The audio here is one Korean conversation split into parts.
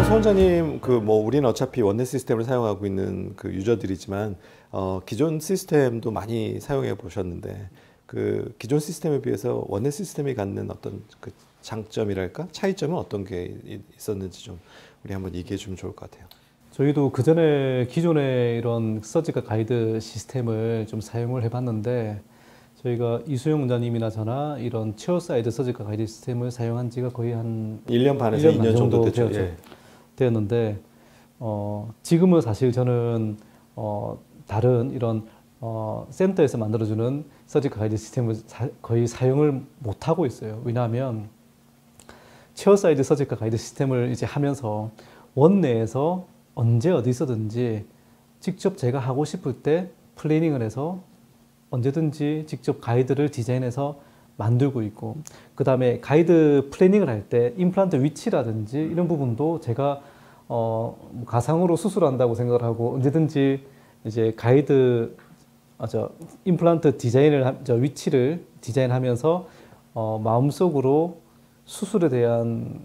서 원장님, 우리는 어차피 원넷 시스템을 사용하고 있는 그 유저들이지만, 기존 시스템도 많이 사용해 보셨는데, 그 기존 시스템에 비해서 원넷 시스템이 갖는 어떤 그 장점이랄까? 차이점은 어떤 게 있었는지 좀 우리 한번 얘기해 주면 좋을 것 같아요. 저희도 그 전에 기존의 이런 서지컬 가이드 시스템을 좀 사용을 해봤는데, 저희가 이수영 원장님이나 저나 이런 체어사이드 서지컬 가이드 시스템을 사용한 지가 거의 한 1년 반에서 1년 반 2년 정도 됐죠. 되었죠. 예. 되었는데, 지금은 사실 저는 다른 이런 센터에서 만들어주는 서지컬 가이드 시스템을 거의 사용을 못하고 있어요. 왜냐하면 체어사이드 서지컬 가이드 시스템을 이제 하면서 원내에서 언제 어디서든지 직접 제가 하고 싶을 때 플래닝을 해서 언제든지 직접 가이드를 디자인해서 만들고 있고, 그 다음에 가이드 플래닝을 할 때 임플란트 위치라든지 이런 부분도 제가 가상으로 수술한다고 생각을 하고 언제든지 이제 가이드 임플란트 디자인을 위치를 디자인하면서 마음속으로 수술에 대한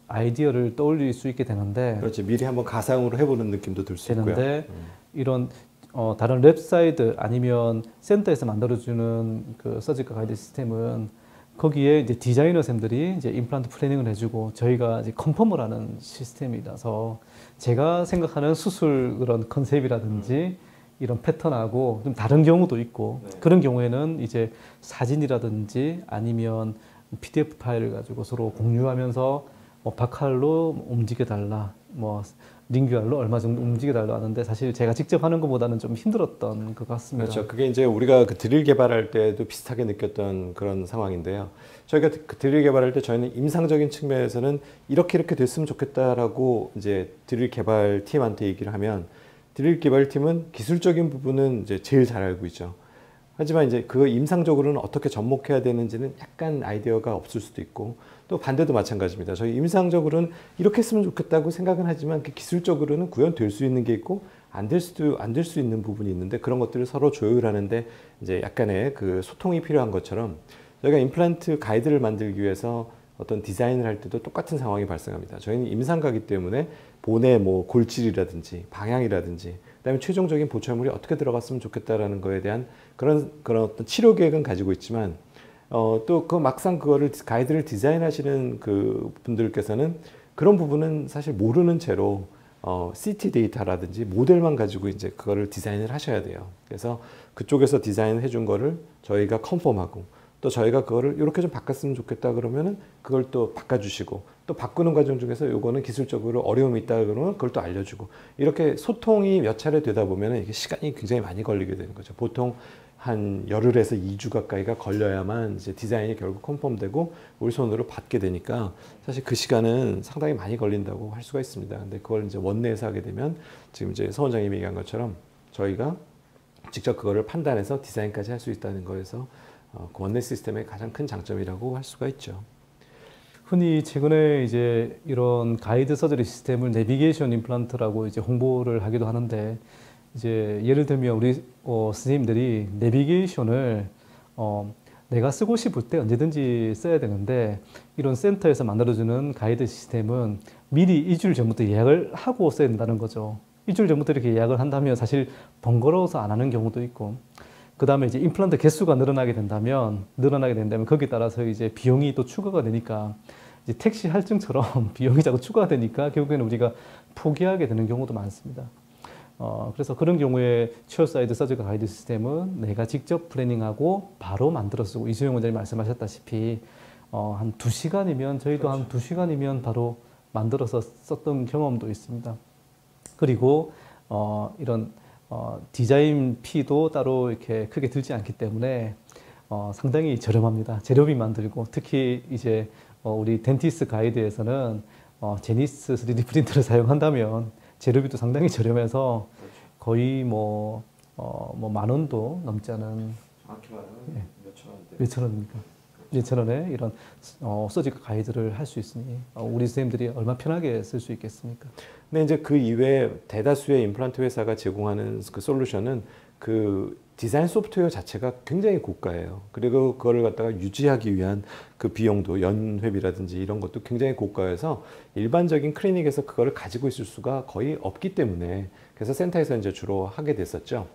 아이디어를 떠올릴 수 있게 되는데, 그렇지. 미리 한번 가상으로 해보는 느낌도 들 수 있고요. 이런 다른 랩사이드 아니면 센터에서 만들어주는 그 서지컬 가이드 시스템은 거기에 이제 디자이너쌤들이 이제 임플란트 플래닝을 해주고 저희가 이제 컨펌을 하는 시스템이라서 제가 생각하는 수술 그런 컨셉이라든지 이런 패턴하고 좀 다른 경우도 있고, 그런 경우에는 이제 사진이라든지 아니면 PDF 파일을 가지고 서로 공유하면서 박칼로 움직여달라, 링규알로 얼마 정도 움직여달라 하는데, 사실 제가 직접 하는 것보다는 좀 힘들었던 것 같습니다. 그렇죠. 그게 이제 우리가 그 드릴 개발할 때도 비슷하게 느꼈던 그런 상황인데요. 저희가 그 드릴 개발할 때 저희는 임상적인 측면에서는 이렇게 됐으면 좋겠다라고 이제 드릴 개발 팀한테 얘기를 하면, 드릴 개발 팀은 기술적인 부분은 이제 제일 잘 알고 있죠. 하지만 이제 그 임상적으로는 어떻게 접목해야 되는지는 약간 아이디어가 없을 수도 있고, 또 반대도 마찬가지입니다. 저희 임상적으로는 이렇게 했으면 좋겠다고 생각은 하지만 그 기술적으로는 구현될 수 있는 게 있고 안 될 수 있는 부분이 있는데, 그런 것들을 서로 조율하는데 이제 약간의 그 소통이 필요한 것처럼, 저희가 임플란트 가이드를 만들기 위해서 어떤 디자인을 할 때도 똑같은 상황이 발생합니다. 저희는 임상가기 때문에 본의 골질이라든지 방향이라든지 그다음에 최종적인 보철물이 어떻게 들어갔으면 좋겠다라는 거에 대한 그런 어떤 치료 계획은 가지고 있지만, 또 그 막상 그거를 가이드를 디자인하시는 그 분들께서는 그런 부분은 사실 모르는 채로 CT 데이터라든지 모델만 가지고 이제 그거를 디자인을 하셔야 돼요. 그래서 그쪽에서 디자인을 해준 거를 저희가 컨펌하고, 또 저희가 그거를 이렇게 좀 바꿨으면 좋겠다 그러면은 그걸 또 바꿔주시고, 또 바꾸는 과정 중에서 요거는 기술적으로 어려움이 있다 그러면 그걸 또 알려주고, 이렇게 소통이 몇 차례 되다 보면은 이게 시간이 굉장히 많이 걸리게 되는 거죠. 보통 한 열흘에서 2주 가까이가 걸려야만 이제 디자인이 결국 컨펌되고 우리 손으로 받게 되니까, 사실 그 시간은 상당히 많이 걸린다고 할 수가 있습니다. 근데 그걸 이제 원내에서 하게 되면 지금 이제 서 원장님이 얘기한 것처럼 저희가 직접 그거를 판단해서 디자인까지 할 수 있다는 거에서 그 원넷 시스템의 가장 큰 장점이라고 할 수가 있죠. 흔히 최근에 이제 이런 가이드 서저리 시스템을 내비게이션 임플란트라고 이제 홍보를 하기도 하는데, 이제 예를 들면 우리 선생님들이 내비게이션을 내가 쓰고 싶을 때 언제든지 써야 되는데, 이런 센터에서 만들어주는 가이드 시스템은 미리 일주일 전부터 예약을 하고 써야 된다는 거죠. 일주일 전부터 이렇게 예약을 한다면 사실 번거로워서 안 하는 경우도 있고, 그 다음에 이제 임플란트 개수가 늘어나게 된다면 거기에 따라서 이제 비용이 또 추가가 되니까, 이제 택시 할증처럼 비용이 자꾸 추가가 되니까 결국에는 우리가 포기하게 되는 경우도 많습니다. 그래서 그런 경우에 체어사이드 서지컬 가이드 시스템은 내가 직접 플래닝하고 바로 만들어 쓰고, 이수영 원장님 말씀하셨다시피 한 2시간이면 저희도 한 2시간이면 바로 만들어서 썼던 경험도 있습니다. 그리고 이런 디자인 피도 따로 이렇게 크게 들지 않기 때문에 상당히 저렴합니다. 재료비만 들고, 특히 이제 우리 덴티스 가이드에서는 제니스 3D 프린터를 사용한다면 재료비도 상당히 저렴해서 거의 만 원도 넘지 않은, 정확히 말하면 몇천 원입니까? 몇천 원에 이런 서지컬 가이드를 할 수 있으니 우리 선생님들이 얼마나 편하게 쓸 수 있겠습니까? 근데 이제 그 이외에 대다수의 임플란트 회사가 제공하는 그 솔루션은 그 디자인 소프트웨어 자체가 굉장히 고가예요. 그리고 그거를 갖다가 유지하기 위한 그 비용도 연회비라든지 이런 것도 굉장히 고가여서 일반적인 클리닉에서 그거를 가지고 있을 수가 거의 없기 때문에 그래서 센터에서 이제 주로 하게 됐었죠.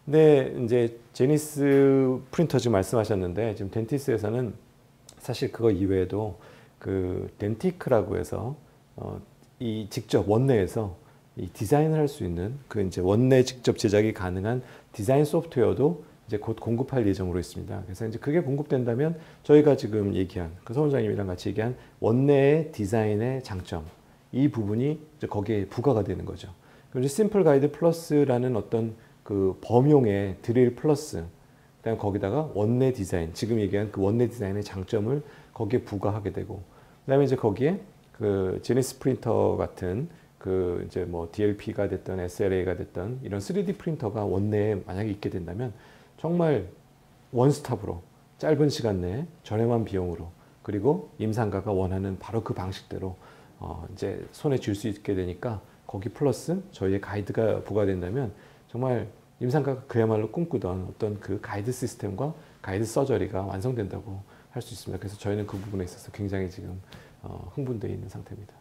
근데 이제 제니스 프린터 지금 말씀하셨는데 지금 덴티스에서는 사실 그거 이외에도 그 덴티크라고 해서 이 직접 원내에서 이 디자인을 할 수 있는 그 이제 원내 직접 제작이 가능한 디자인 소프트웨어도 이제 곧 공급할 예정으로 있습니다. 그래서 이제 그게 공급된다면 저희가 지금 얘기한 그 서 원장님이랑 같이 얘기한 원내의 디자인의 장점 이 부분이 이제 거기에 부과가 되는 거죠. 그리고 심플 가이드 플러스라는 어떤 그 범용의 드릴 플러스 그다음 거기다가 원내 디자인 지금 얘기한 그 원내 디자인의 장점을 거기에 부과하게 되고 그다음에 이제 거기에 그 제니스 프린터 같은 그 이제 뭐 DLP가 됐던 SLA가 됐던 이런 3D 프린터가 원내에 만약에 있게 된다면 정말 원스톱으로 짧은 시간 내에 저렴한 비용으로 그리고 임상가가 원하는 바로 그 방식대로 이제 손에 쥘 수 있게 되니까 거기 플러스 저희의 가이드가 부과된다면 정말 임상가가 그야말로 꿈꾸던 어떤 그 가이드 시스템과 가이드 서저리가 완성된다고 할 수 있습니다. 그래서 저희는 그 부분에 있어서 굉장히 지금 흥분되어 있는 상태입니다.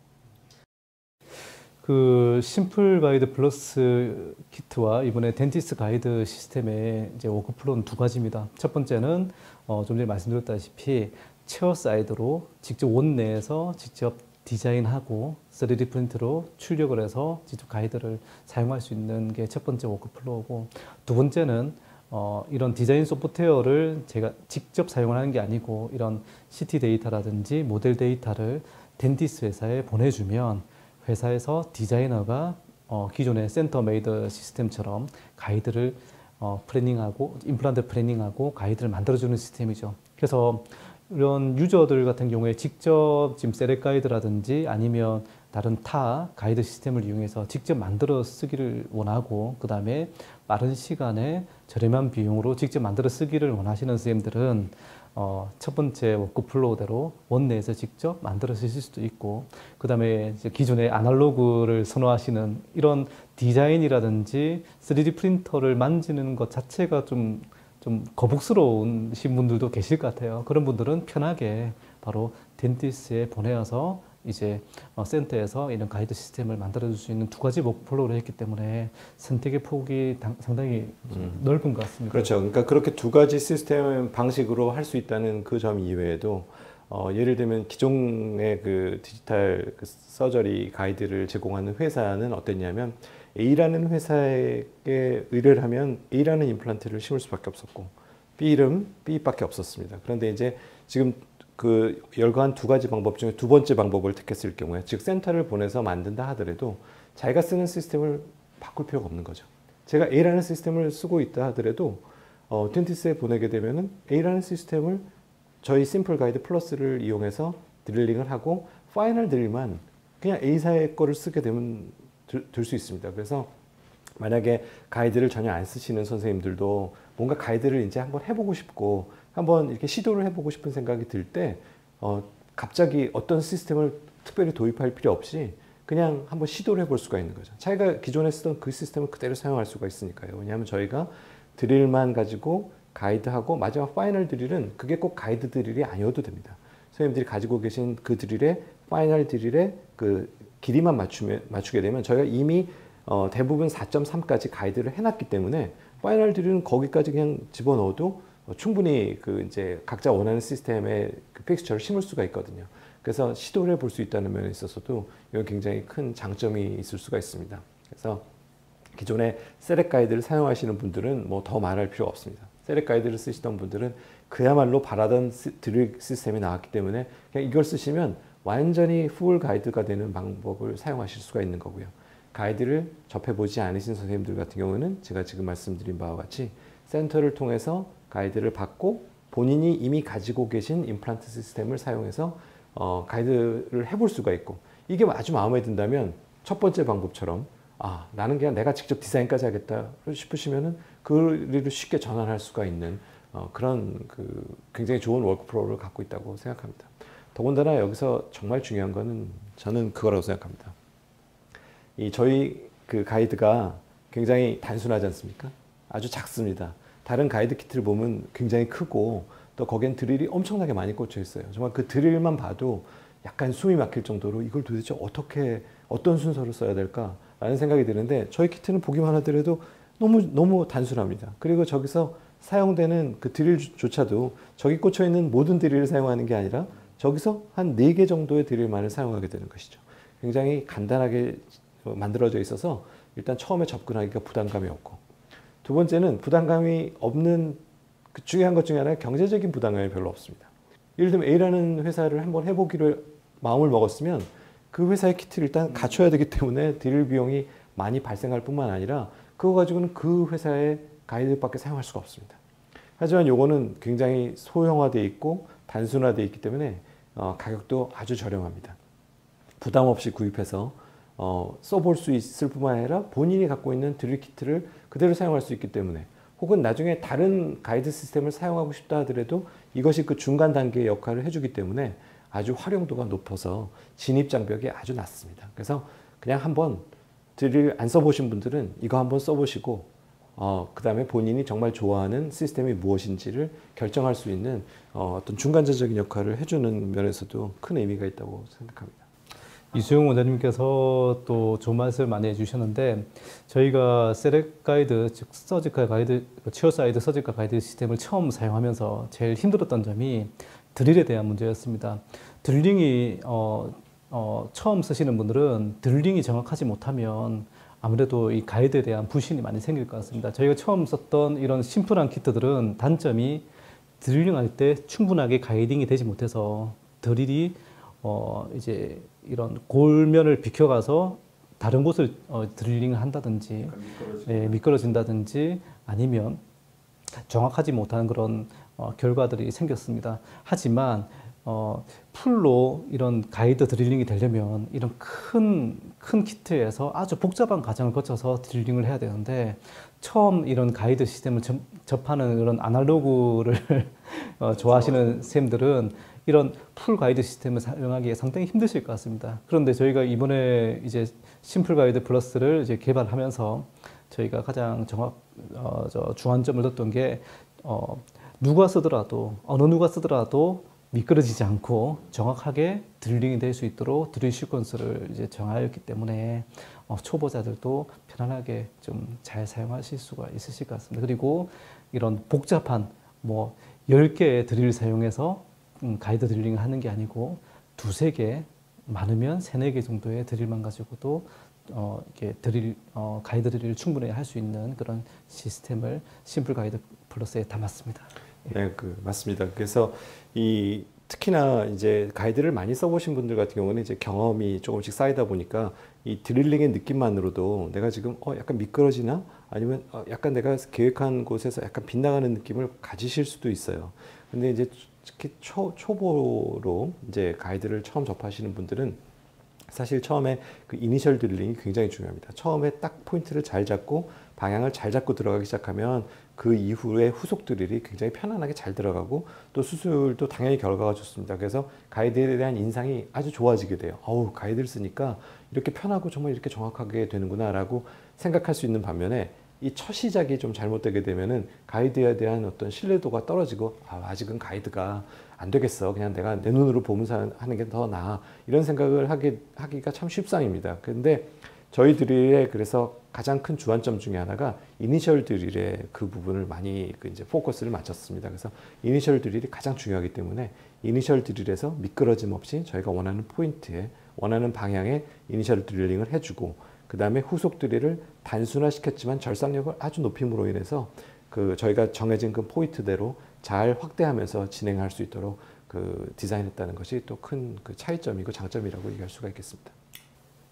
그 심플 가이드 플러스 키트와 이번에 덴티스트 가이드 시스템의 이제 워크플로우는 두 가지입니다. 첫 번째는 좀 전에 말씀드렸다시피 체어 사이드로 직접 원내에서 직접 디자인하고 3D 프린트로 출력을 해서 직접 가이드를 사용할 수 있는 게 첫 번째 워크플로우고 두 번째는 이런 디자인 소프트웨어를 제가 직접 사용하는 게 아니고 이런 CT 데이터라든지 모델 데이터를 덴티스트 회사에 보내주면 회사에서 디자이너가 기존의 센터 메이드 시스템처럼 가이드를 플래닝하고 임플란트 플래닝하고 가이드를 만들어주는 시스템이죠. 그래서 이런 유저들 같은 경우에 직접 지금 셀렉 가이드라든지 아니면 다른 타 가이드 시스템을 이용해서 직접 만들어 쓰기를 원하고 그 다음에 빠른 시간에 저렴한 비용으로 직접 만들어 쓰기를 원하시는 선생님들은 첫 번째 워크플로우대로 원내에서 직접 만들어 쓰실 수도 있고 그 다음에 기존의 아날로그를 선호하시는 이런 디자인이라든지 3D 프린터를 만지는 것 자체가 좀 거북스러우신 분들도 계실 것 같아요. 그런 분들은 편하게 바로 덴티스트에 보내어서 이제 센터에서 이런 가이드 시스템을 만들어줄 수 있는 두 가지 워크플로우를 했기 때문에 선택의 폭이 상당히 넓은 것 같습니다. 그렇죠. 그러니까 그렇게 두 가지 시스템 방식으로 할 수 있다는 그 점 이외에도 예를 들면 기존의 그 디지털 그 서저리 가이드를 제공하는 회사는 어땠냐면 A라는 회사에게 의뢰를 하면 A라는 임플란트를 심을 수밖에 없었고 B밖에 없었습니다. 그런데 이제 지금 그 열거한 두 가지 방법 중에 두 번째 방법을 택했을 경우에 즉 센터를 보내서 만든다 하더라도 자기가 쓰는 시스템을 바꿀 필요가 없는 거죠. 제가 A라는 시스템을 쓰고 있다 하더라도 덴티스트에 보내게 되면은 A라는 시스템을 저희 심플 가이드 플러스를 이용해서 드릴링을 하고 파이널 드릴만 그냥 A사의 거를 쓰게 되면 될 수 있습니다. 그래서 만약에 가이드를 전혀 안 쓰시는 선생님들도 뭔가 가이드를 이제 한번 해보고 싶고 한번 이렇게 시도를 해보고 싶은 생각이 들 때 갑자기 어떤 시스템을 특별히 도입할 필요 없이 그냥 한번 시도를 해볼 수가 있는 거죠. 자기가 기존에 쓰던 그 시스템을 그대로 사용할 수가 있으니까요. 왜냐하면 저희가 드릴만 가지고 가이드하고 마지막 파이널 드릴은 그게 꼭 가이드 드릴이 아니어도 됩니다. 선생님들이 가지고 계신 그 드릴의 파이널 드릴의 그 길이만 맞추게 되면 저희가 이미 대부분 4.3까지 가이드를 해놨기 때문에 파이널 드릴은 거기까지 그냥 집어넣어도 충분히 그 이제 각자 원하는 시스템의 그 픽스처를 심을 수가 있거든요. 그래서 시도를 해볼 수 있다는 면에 있어서도 이건 굉장히 큰 장점이 있을 수가 있습니다. 그래서 기존에 셀렉 가이드를 사용하시는 분들은 뭐 더 말할 필요가 없습니다. 셀렉 가이드를 쓰시던 분들은 그야말로 바라던 드릴 시스템이 나왔기 때문에 그냥 이걸 쓰시면 완전히 풀 가이드가 되는 방법을 사용하실 수가 있는 거고요. 가이드를 접해보지 않으신 선생님들 같은 경우는 제가 지금 말씀드린 바와 같이 센터를 통해서 가이드를 받고 본인이 이미 가지고 계신 임플란트 시스템을 사용해서 가이드를 해볼 수가 있고 이게 아주 마음에 든다면 첫 번째 방법처럼 나는 그냥 내가 직접 디자인까지 하겠다 싶으시면은 그리를 쉽게 전환할 수가 있는 그런 그 굉장히 좋은 워크플로우를 갖고 있다고 생각합니다. 더군다나 여기서 정말 중요한 거는 저는 그거라고 생각합니다. 저희 그 가이드가 굉장히 단순하지 않습니까? 아주 작습니다. 다른 가이드 키트를 보면 굉장히 크고 또 거기엔 드릴이 엄청나게 많이 꽂혀 있어요. 정말 그 드릴만 봐도 약간 숨이 막힐 정도로 이걸 도대체 어떻게 어떤 순서로 써야 될까라는 생각이 드는데 저희 키트는 보기만 하더라도 너무 단순합니다. 그리고 저기서 사용되는 그 드릴조차도 저기 꽂혀 있는 모든 드릴을 사용하는 게 아니라 저기서 한 4개 정도의 드릴만을 사용하게 되는 것이죠. 굉장히 간단하게 만들어져 있어서 일단 처음에 접근하기가 부담감이 없고, 두 번째는 부담감이 없는 그 중요한 것 중에 하나는 경제적인 부담감이 별로 없습니다. 예를 들면 A라는 회사를 한번 해보기로 마음을 먹었으면 그 회사의 키트를 일단 갖춰야 되기 때문에 드릴 비용이 많이 발생할 뿐만 아니라 그거 가지고는 그 회사의 가이드밖에 사용할 수가 없습니다. 하지만 요거는 굉장히 소형화되어 있고 단순화되어 있기 때문에 가격도 아주 저렴합니다. 부담 없이 구입해서 써볼 수 있을 뿐만 아니라 본인이 갖고 있는 드릴 키트를 그대로 사용할 수 있기 때문에, 혹은 나중에 다른 가이드 시스템을 사용하고 싶다 하더라도 이것이 그 중간 단계의 역할을 해주기 때문에 아주 활용도가 높아서 진입 장벽이 아주 낮습니다. 그래서 그냥 한번 드릴 안 써보신 분들은 이거 한번 써보시고 그 다음에 본인이 정말 좋아하는 시스템이 무엇인지를 결정할 수 있는 어떤 중간자적인 역할을 해주는 면에서도 큰 의미가 있다고 생각합니다. 이수용 원장님께서 또 좋은 말씀 많이 해주셨는데, 저희가 셀렉 가이드, 즉 서지컬 가이드, 치어사이드 서지컬 가이드 시스템을 처음 사용하면서 제일 힘들었던 점이 드릴에 대한 문제였습니다. 드릴링이 처음 쓰시는 분들은 드릴링이 정확하지 못하면 아무래도 이 가이드에 대한 불신이 많이 생길 것 같습니다. 저희가 처음 썼던 이런 심플한 키트들은 단점이 드릴링할 때 충분하게 가이딩이 되지 못해서 드릴이 이제 이런 골면을 비켜가서 다른 곳을 드릴링을 한다든지, 미끄러진다든지, 아니면 정확하지 못한 그런 결과들이 생겼습니다. 하지만 풀로 이런 가이드 드릴링이 되려면 이런 큰 키트에서 아주 복잡한 과정을 거쳐서 드릴링을 해야 되는데, 처음 이런 가이드 시스템을 접하는 이런 아날로그를 좋아하시는 쌤들은 이런 풀 가이드 시스템을 사용하기에 상당히 힘드실 것 같습니다. 그런데 저희가 이번에 이제 심플 가이드 플러스를 이제 개발하면서 저희가 가장 주안점을 뒀던 게 누가 쓰더라도, 어느 누가 쓰더라도 미끄러지지 않고 정확하게 드릴링이 될 수 있도록 드릴 시퀀스를 이제 정하였기 때문에 초보자들도 편안하게 좀 잘 사용하실 수가 있으실 것 같습니다. 그리고 이런 복잡한 10개의 드릴을 사용해서 가이드 드릴링을 하는 게 아니고 2-3개, 많으면 3-4개 정도의 드릴만 가지고도 이렇게 가이드 드릴을 충분히 할 수 있는 그런 시스템을 심플 가이드 플러스에 담았습니다. 네, 맞습니다. 그래서 특히나 이제 가이드를 많이 써보신 분들 같은 경우는 이제 경험이 조금씩 쌓이다 보니까 이 드릴링의 느낌만으로도 내가 지금 약간 미끄러지나, 아니면 약간 내가 계획한 곳에서 약간 빗나가는 느낌을 가지실 수도 있어요. 근데 이제 특히 초보로 이제 가이드를 처음 접하시는 분들은 사실 처음에 그 이니셜 드릴링이 굉장히 중요합니다. 처음에 딱 포인트를 잘 잡고 방향을 잘 잡고 들어가기 시작하면 그 이후에 후속 드릴이 굉장히 편안하게 잘 들어가고 또 수술도 당연히 결과가 좋습니다. 그래서 가이드에 대한 인상이 아주 좋아지게 돼요. 가이드를 쓰니까 이렇게 편하고 정말 이렇게 정확하게 되는구나 라고 생각할 수 있는 반면에, 이 첫 시작이 좀 잘못되게 되면은 가이드에 대한 어떤 신뢰도가 떨어지고 아직은 가이드가 안 되겠어, 그냥 내가 내 눈으로 보면서 하는 게 더 나아, 이런 생각을 하기가 참 쉽상입니다. 근데 저희 드릴의 그래서 가장 큰 주안점 중에 하나가 이니셜 드릴의 그 부분을 많이 이제 포커스를 맞췄습니다. 그래서 이니셜 드릴이 가장 중요하기 때문에 이니셜 드릴에서 미끄러짐 없이 저희가 원하는 포인트에, 원하는 방향에 이니셜 드릴링을 해주고, 그 다음에 후속 드릴을 단순화시켰지만 절삭력을 아주 높임으로 인해서 저희가 정해진 그 포인트대로 잘 확대하면서 진행할 수 있도록 디자인했다는 것이 또 큰 차이점이고 장점이라고 얘기할 수가 있겠습니다.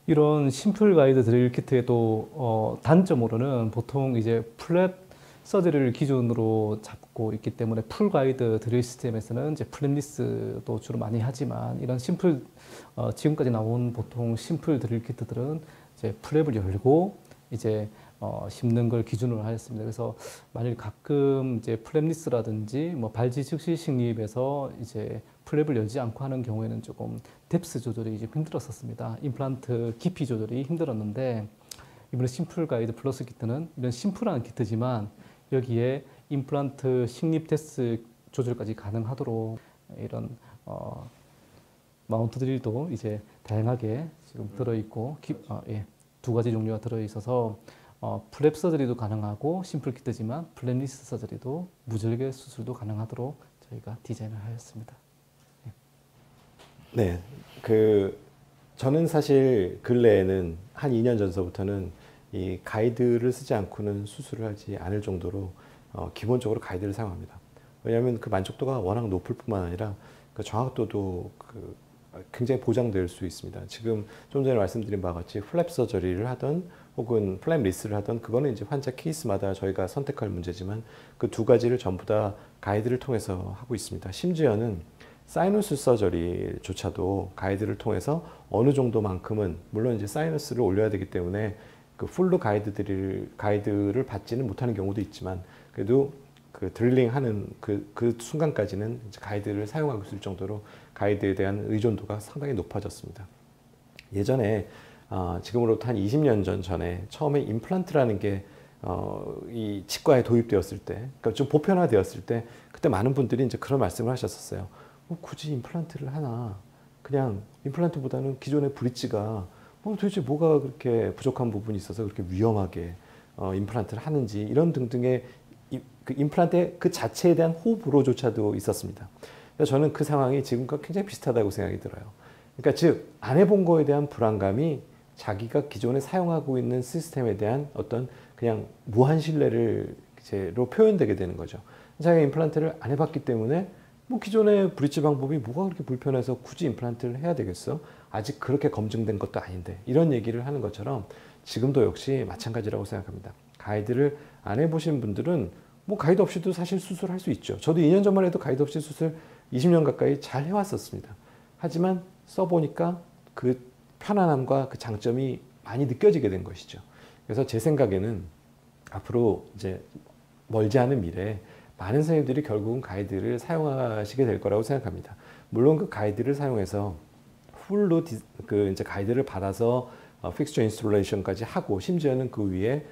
이런 심플 가이드 드릴 키트의 또 단점으로는 보통 이제 플랩 서지를 기준으로 잡고 있기 때문에 풀 가이드 드릴 시스템에서는 이제 플랩리스도 주로 많이 하지만, 이런 심플 지금까지 나온 보통 심플 드릴 키트들은 이제 플랩을 열고 이제 심는 걸 기준으로 하였습니다. 그래서 만일 가끔 이제 플랩리스라든지 발지 즉시 식립에서 이제 플랩을 열지 않고 하는 경우에는 조금 뎁스 조절이 좀 힘들었었습니다. 임플란트 깊이 조절이 힘들었는데, 이번에 심플 가이드 플러스 키트는 이런 심플한 키트지만 여기에 임플란트 식립 테스트 조절까지 가능하도록 이런 마운트 드릴도 이제 다양하게 지금 들어있고 예, 두 가지 종류가 들어있어서 플랩 서저리도 가능하고 심플 키트지만 플랩리스 서저리도 무절개 수술도 가능하도록 저희가 디자인을 하였습니다. 예. 네, 저는 사실 근래에는 한 2년 전서부터는 이 가이드를 쓰지 않고는 수술을 하지 않을 정도로 기본적으로 가이드를 사용합니다. 왜냐하면 그 만족도가 워낙 높을 뿐만 아니라 그 정확도도 굉장히 보장될 수 있습니다. 지금 좀 전에 말씀드린 바와 같이 플랩 서저리를 하던 혹은 플랩 리스를 하던 그거는 이제 환자 케이스마다 저희가 선택할 문제지만 그 두 가지를 전부 다 가이드를 통해서 하고 있습니다. 심지어는 사이너스 서저리조차도 가이드를 통해서 어느 정도만큼은 물론 이제 사이너스를 올려야 되기 때문에 그 풀로 가이드를 받지는 못하는 경우도 있지만 그래도 그 드릴링하는 그 순간까지는 이제 가이드를 사용하고 있을 정도로 가이드에 대한 의존도가 상당히 높아졌습니다. 예전에 지금으로부터 한 20년 전에 처음에 임플란트라는 게 이 치과에 도입되었을 때, 그러니까 좀 보편화되었을 때, 그때 많은 분들이 이제 그런 말씀을 하셨었어요. 굳이 임플란트를 하나? 그냥 임플란트보다는 기존의 브릿지가 도대체 뭐가 그렇게 부족한 부분이 있어서 그렇게 위험하게 임플란트를 하는지 이런 등등의 그 임플란트 그 자체에 대한 호불호조차도 있었습니다. 그래서 저는 그 상황이 지금과 굉장히 비슷하다고 생각이 들어요. 그러니까 즉 안 해본 거에 대한 불안감이 자기가 기존에 사용하고 있는 시스템에 대한 어떤 그냥 무한 신뢰로 표현되게 되는 거죠. 자기가 임플란트를 안 해봤기 때문에 기존의 브릿지 방법이 뭐가 그렇게 불편해서 굳이 임플란트를 해야 되겠어? 아직 그렇게 검증된 것도 아닌데 이런 얘기를 하는 것처럼 지금도 역시 마찬가지라고 생각합니다. 가이드를 안 해보신 분들은 가이드 없이도 사실 수술할 수 있죠. 저도 2년 전만 해도 가이드 없이 수술 20년 가까이 잘 해왔었습니다. 하지만 써보니까 그 편안함과 그 장점이 많이 느껴지게 된 것이죠. 그래서 제 생각에는 앞으로 이제 멀지 않은 미래에 많은 선생님들이 결국은 가이드를 사용하시게 될 거라고 생각합니다. 물론 그 가이드를 사용해서 풀로 이제 가이드를 받아서 픽스처 인스톨레이션까지 하고 심지어는 그 위에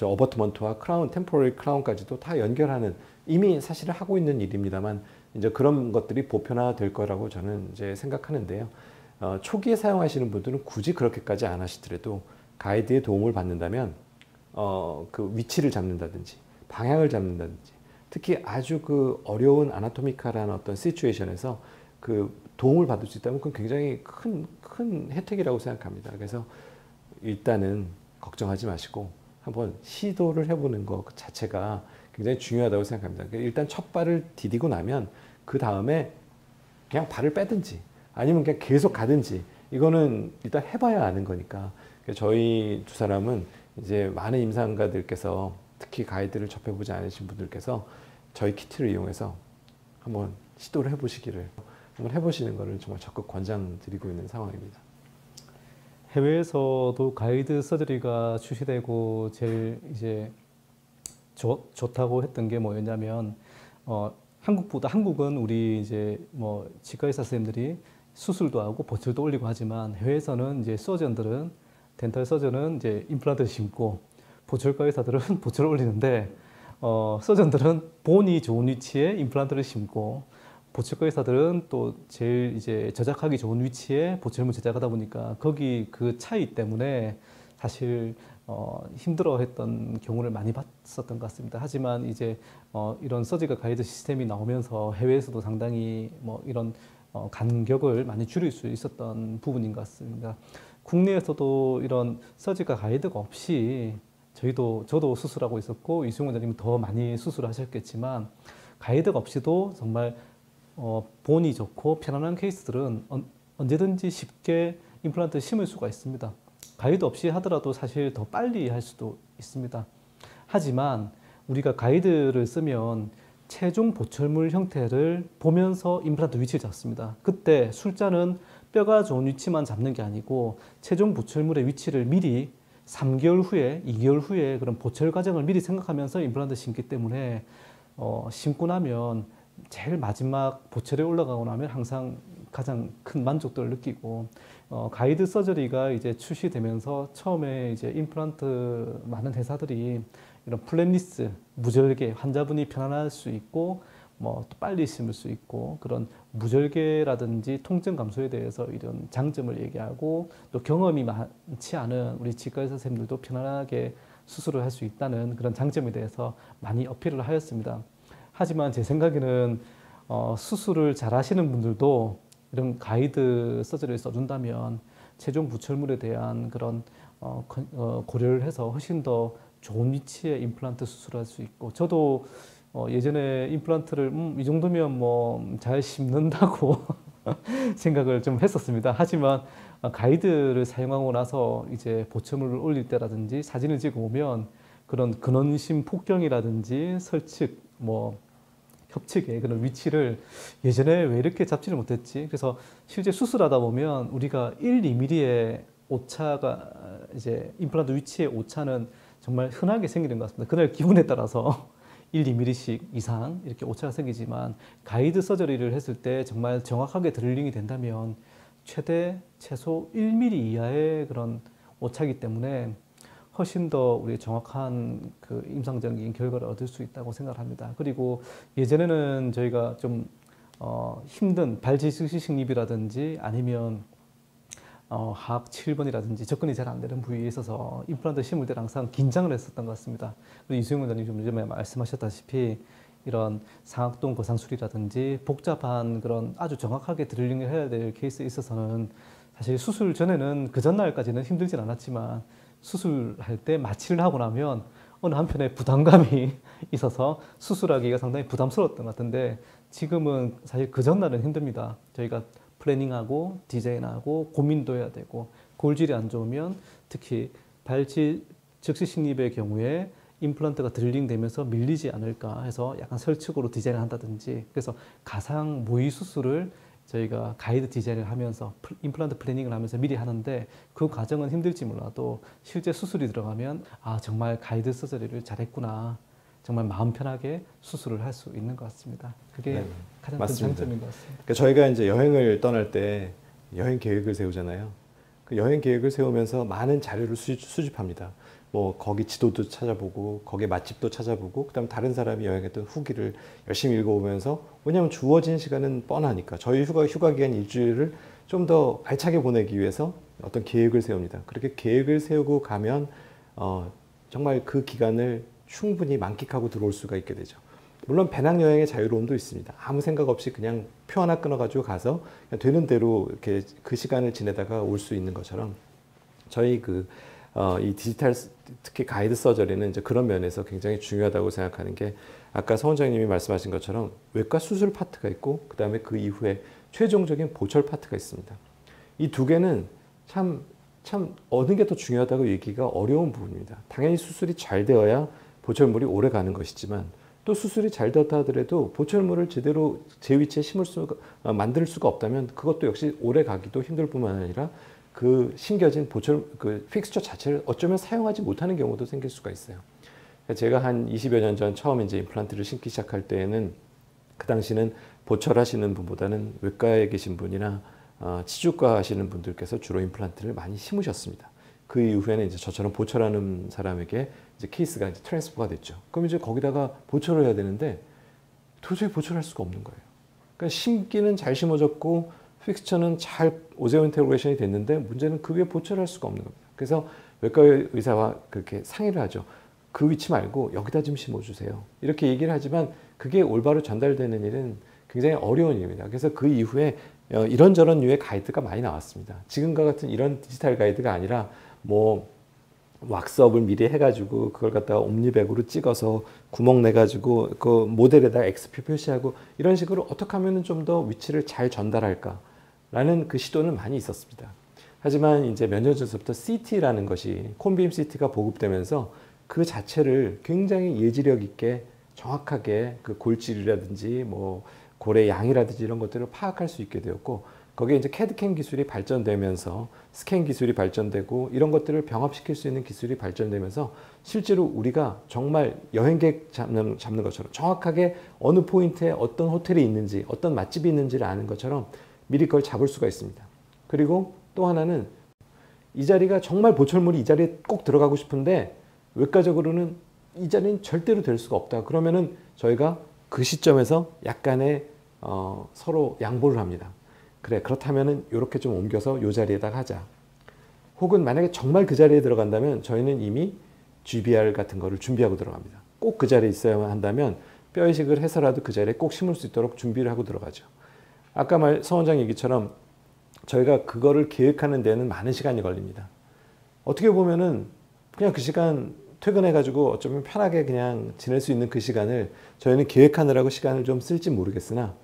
어버트먼트와 크라운, 템포러리 크라운까지도 다 연결하는 이미 사실은 하고 있는 일입니다만 이제 그런 것들이 보편화될 거라고 저는 이제 생각하는데요. 초기에 사용하시는 분들은 굳이 그렇게까지 안 하시더라도 가이드의 도움을 받는다면 그 위치를 잡는다든지 방향을 잡는다든지 특히 아주 그 어려운 아나토미컬한 어떤 시츄에이션에서 그 도움을 받을 수 있다면 그건 굉장히 큰 혜택이라고 생각합니다. 그래서 일단은 걱정하지 마시고 한번 시도를 해보는 것 자체가 굉장히 중요하다고 생각합니다. 일단 첫 발을 디디고 나면 그 다음에 그냥 발을 빼든지 아니면 그냥 계속 가든지 이거는 일단 해봐야 아는 거니까 저희 두 사람은 이제 많은 임상가들께서 특히 가이드를 접해보지 않으신 분들께서 저희 키트를 이용해서 한번 시도를 해보시기를 한번 해보시는 것을 정말 적극 권장드리고 있는 상황입니다. 해외에서도 가이드 서저리가 출시되고 제일 이제 좋다고 했던 게 뭐였냐면 한국은 우리 이제 치과 의사 선생님들이 수술도 하고 보철도 올리고 하지만 해외에서는 이제 덴탈 서전은 이제 임플란트를 심고 보철과 의사들은 보철을 올리는데 서전들은 본이 좋은 위치에 임플란트를 심고 보철과 의사들은 또 제일 이제 제작하기 좋은 위치에 보철물 제작하다 보니까 거기 그 차이 때문에 사실 힘들어했던 경우를 많이 봤었던 것 같습니다. 하지만 이제 이런 서지컬 가이드 시스템이 나오면서 해외에서도 상당히 이런 간격을 많이 줄일 수 있었던 부분인 것 같습니다. 국내에서도 이런 서지컬 가이드가 없이 저도 수술하고 있었고 이승훈 원장님은 더 많이 수술하셨겠지만 가이드가 없이도 정말 본이 좋고 편안한 케이스들은 언제든지 쉽게 임플란트를 심을 수가 있습니다. 가이드 없이 하더라도 사실 더 빨리 할 수도 있습니다. 하지만 우리가 가이드를 쓰면 최종 보철물 형태를 보면서 임플란트 위치를 잡습니다. 그때 술자는 뼈가 좋은 위치만 잡는 게 아니고 최종 보철물의 위치를 미리 3개월 후에, 2개월 후에 그런 보철 과정을 미리 생각하면서 임플란트 심기 때문에 심고 나면 제일 마지막 보철에 올라가고 나면 항상 가장 큰 만족도를 느끼고 가이드 서저리가 이제 출시되면서 처음에 이제 임플란트 많은 회사들이 이런 플랫리스, 무절개, 환자분이 편안할 수 있고 뭐 또 빨리 심을 수 있고 그런 무절개라든지 통증 감소에 대해서 이런 장점을 얘기하고 또 경험이 많지 않은 우리 치과 의사 선생님들도 편안하게 수술을 할 수 있다는 그런 장점에 대해서 많이 어필을 하였습니다. 하지만 제 생각에는 수술을 잘 하시는 분들도 이런 가이드 서저리를 써준다면 최종 부철물에 대한 그런 고려를 해서 훨씬 더 좋은 위치에 임플란트 수술할 수 있고 저도 예전에 임플란트를 이 정도면 뭐 잘 심는다고 생각을 좀 했었습니다. 하지만 가이드를 사용하고 나서 이제 보철물을 올릴 때라든지 사진을 찍어 보면 그런 근원심 폭경이라든지 설측, 뭐 협측의 그런 위치를 예전에 왜 이렇게 잡지를 못했지? 그래서 실제 수술하다 보면 우리가 1, 2mm의 오차가 이제 임플란트 위치의 오차는 정말 흔하게 생기는 것 같습니다. 그날 기분에 따라서 1, 2mm씩 이상 이렇게 오차가 생기지만 가이드 서저리를 했을 때 정말 정확하게 드릴링이 된다면 최소 1mm 이하의 그런 오차이기 때문에 훨씬 더 우리 정확한 그 임상적인 결과를 얻을 수 있다고 생각합니다. 그리고 예전에는 저희가 좀 힘든 발지식립이라든지 아니면 하악 7번이라든지 접근이 잘 안 되는 부위에 있어서 임플란트 심을 때 항상 긴장을 했었던 것 같습니다. 그리고 이수영 원장님 좀 전에 말씀하셨다시피 이런 상악동 거상술이라든지 복잡한 그런 아주 정확하게 드릴링을 해야 될 케이스에 있어서는 사실 수술 전에는 그 전날까지는 힘들진 않았지만 수술할 때 마취를 하고 나면 어느 한편에 부담감이 있어서 수술하기가 상당히 부담스러웠던 것 같은데 지금은 사실 그 전날은 힘듭니다. 저희가 플래닝하고 디자인하고 고민도 해야 되고 골질이 안 좋으면 특히 발치 즉시식립의 경우에 임플란트가 드릴링 되면서 밀리지 않을까 해서 약간 설측으로 디자인을 한다든지 그래서 가상 모의 수술을 저희가 가이드 디자인을 하면서 임플란트 플래닝을 하면서 미리 하는데 그 과정은 힘들지 몰라도 실제 수술이 들어가면 아 정말 가이드 서저리를 잘했구나 정말 마음 편하게 수술을 할 수 있는 것 같습니다. 그게 네, 가장 맞습니다. 큰 장점인 것 같습니다. 그러니까 저희가 이제 여행을 떠날 때 여행 계획을 세우잖아요. 그 여행 계획을 세우면서 많은 자료를 수집합니다. 뭐 거기 지도도 찾아보고 거기 맛집도 찾아보고 그다음 다른 사람이 여행했던 후기를 열심히 읽어보면서 왜냐하면 주어진 시간은 뻔하니까 저희 휴가 기간 일주일을 좀 더 알차게 보내기 위해서 어떤 계획을 세웁니다. 그렇게 계획을 세우고 가면 정말 그 기간을 충분히 만끽하고 들어올 수가 있게 되죠. 물론 배낭여행의 자유로움도 있습니다. 아무 생각 없이 그냥 표 하나 끊어가지고 가서 그냥 되는 대로 이렇게 그 시간을 지내다가 올 수 있는 것처럼 저희 이 디지털 특히 가이드 서저리는 이제 그런 면에서 굉장히 중요하다고 생각하는 게 아까 서 원장님이 말씀하신 것처럼 외과 수술 파트가 있고 그 다음에 그 이후에 최종적인 보철 파트가 있습니다. 이 두 개는 참 어느 게 더 중요하다고 얘기가 어려운 부분입니다. 당연히 수술이 잘 되어야 보철물이 오래 가는 것이지만 또 수술이 잘 되었다 하더라도 보철물을 제대로 제 위치에 만들 수가 없다면 그것도 역시 오래 가기도 힘들 뿐만 아니라 그 심겨진 그 픽스처 자체를 어쩌면 사용하지 못하는 경우도 생길 수가 있어요. 제가 한 20여 년 전 처음 이제 임플란트를 신기 시작할 때에는 그 당시는 보철하시는 분보다는 외과에 계신 분이나 치주과 하시는 분들께서 주로 임플란트를 많이 심으셨습니다. 그 이후에는 이제 저처럼 보철하는 사람에게 이제 케이스가 이제 트랜스퍼가 됐죠. 그럼 이제 거기다가 보철을 해야 되는데 도저히 보철할 수가 없는 거예요. 그러니까 심기는 잘 심어졌고 픽스처는 잘 오세오 인테그레이션이 됐는데 문제는 그 위에 보철할 수가 없는 겁니다. 그래서 외과 의사와 그렇게 상의를 하죠. 그 위치 말고 여기다 좀 심어주세요. 이렇게 얘기를 하지만 그게 올바로 전달되는 일은 굉장히 어려운 일입니다. 그래서 그 이후에 이런저런 류의 가이드가 많이 나왔습니다. 지금과 같은 이런 디지털 가이드가 아니라 뭐 왁스업을 미리 해가지고 그걸 갖다가 옴니백으로 찍어서 구멍 내가지고 그 모델에다가 XP 표시하고 이런 식으로 어떻게 하면 좀 더 위치를 잘 전달할까 라는 그 시도는 많이 있었습니다. 하지만 이제 몇 년 전부터 CT라는 것이 콘빔 CT가 보급되면서 그 자체를 굉장히 예지력 있게 정확하게 그 골질이라든지 뭐 골의 양이라든지 이런 것들을 파악할 수 있게 되었고 거기에 이제 CAD/CAM 기술이 발전되면서 스캔 기술이 발전되고 이런 것들을 병합시킬 수 있는 기술이 발전되면서 실제로 우리가 정말 여행객 잡는 것처럼 정확하게 어느 포인트에 어떤 호텔이 있는지 어떤 맛집이 있는지를 아는 것처럼 미리 그걸 잡을 수가 있습니다. 그리고 또 하나는 이 자리가 정말 보철물이 이 자리에 꼭 들어가고 싶은데 외과적으로는 이 자리는 절대로 될 수가 없다. 그러면은 저희가 그 시점에서 약간의 서로 양보를 합니다. 그래, 그렇다면은 이렇게 좀 옮겨서 이 자리에다가 하자. 혹은 만약에 정말 그 자리에 들어간다면 저희는 이미 GBR 같은 거를 준비하고 들어갑니다. 꼭 그 자리에 있어야만 한다면 뼈 이식을 해서라도 그 자리에 꼭 심을 수 있도록 준비를 하고 들어가죠. 아까 서 원장 얘기처럼 저희가 그거를 계획하는 데는 많은 시간이 걸립니다. 어떻게 보면은 그냥 그 시간 퇴근해가지고 어쩌면 편하게 그냥 지낼 수 있는 그 시간을 저희는 계획하느라고 시간을 좀 쓸지 모르겠으나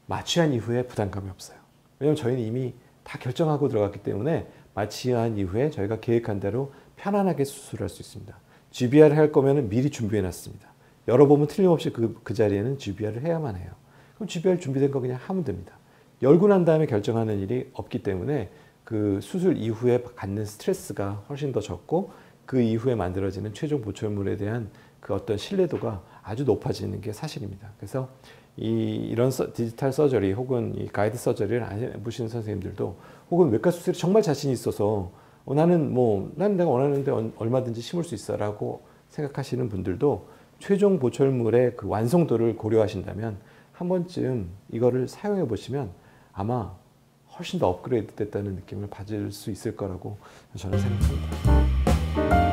마취한 이후에 부담감이 없어요. 왜냐하면 저희는 이미 다 결정하고 들어갔기 때문에 마취한 이후에 저희가 계획한 대로 편안하게 수술할 수 있습니다. GBR을 할 거면 미리 준비해 놨습니다. 열어보면 틀림없이 그 자리에는 GBR을 해야만 해요. 그럼 GBR 준비된 거 그냥 하면 됩니다. 열고 난 다음에 결정하는 일이 없기 때문에 그 수술 이후에 갖는 스트레스가 훨씬 더 적고 그 이후에 만들어지는 최종 보철물에 대한 그 어떤 신뢰도가 아주 높아지는 게 사실입니다. 그래서 이런 디지털 서저리 혹은 이 가이드 서저리를 안 해보시는 선생님들도 혹은 외과 수술에 정말 자신이 있어서 나는 내가 원하는데 얼마든지 심을 수 있어라고 생각하시는 분들도 최종 보철물의 그 완성도를 고려하신다면 한 번쯤 이거를 사용해 보시면 아마 훨씬 더 업그레이드 됐다는 느낌을 받을 수 있을 거라고 저는 생각합니다.